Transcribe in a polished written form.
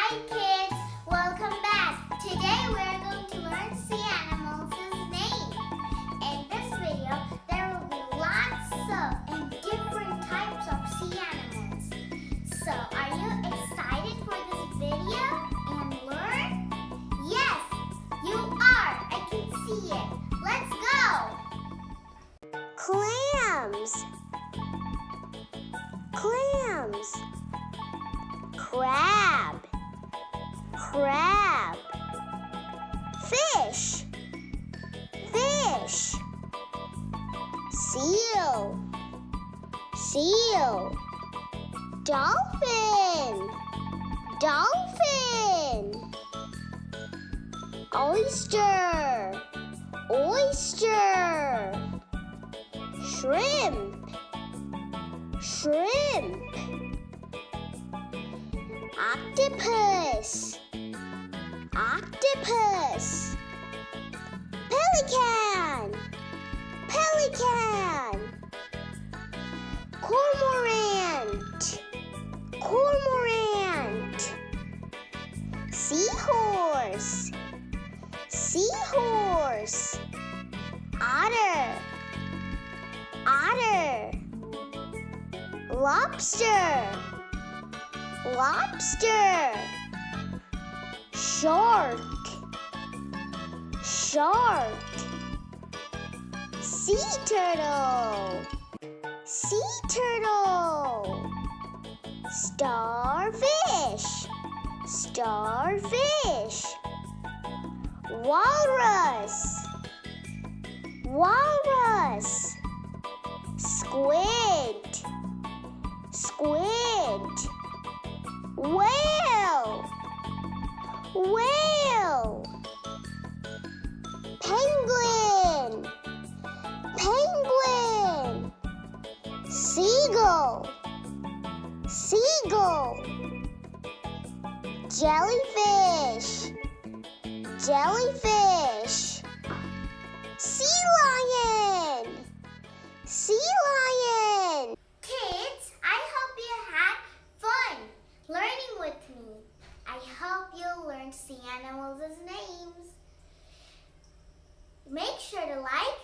Hi kids, welcome back. Today we're going to learn sea animals' name. In this video, there will be lots of and different types of sea animals. So, are you excited for this video and learn? Yes, you are. I can see it. Let's go. Clams. Clams. Crab. Crab. Fish. Fish. Seal. Seal. Dolphin. Dolphin. Oyster. Oyster. Shrimp. Shrimp. Octopus. Octopus. Pelican. Pelican. Cormorant. Cormorant. Seahorse. Seahorse. Otter. Otter. Lobster. Lobster. Shark. Shark. Sea turtle. Sea turtle. Starfish. Starfish. Walrus. Walrus. Squid. Squid. Whale. Whale. Penguin. Penguin. Seagull. Seagull. Jellyfish. Jellyfish. Sea lion. Sea lion. Kids, I hope you had fun learning with me. I hope you'll learn sea animals' names. Make sure to like,